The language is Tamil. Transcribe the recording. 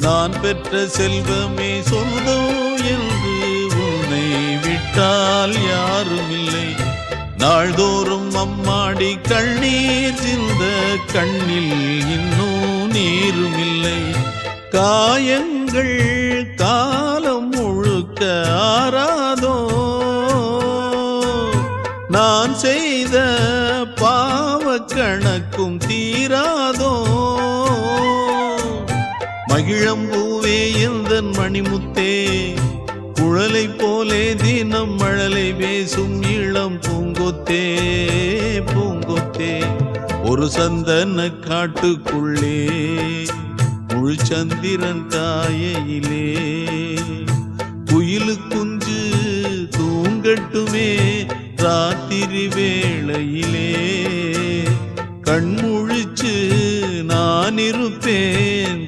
நான் பெற்ற செல்வமே சொந்தம் என்று உன்னை விட்டால் யாரும் இல்லை. நாள்தோறும் அம்மாடி கண்ணீர் சிந்த கண்ணில் இன்னும் நீரும் இல்லை. காயங்கள் காலம் முழுக்க ஆறாதோ, நான் செய்த பாவ கணக்கும் தீராதோ. மகிழம்பூவே எந்தன் மணிமுத்தே, குழலை போலே தினம் மழலை பேசும் இளம் பூங்கொத்தே பூங்கொத்தே. ஒரு சந்தன காட்டுக்குள்ளே முழு சந்திரன் காயையிலே குயிலு குஞ்சு தூங்கட்டுமே ராத்திரி வேளையிலே. கண்முழிச்சு நான் இருப்பேன்.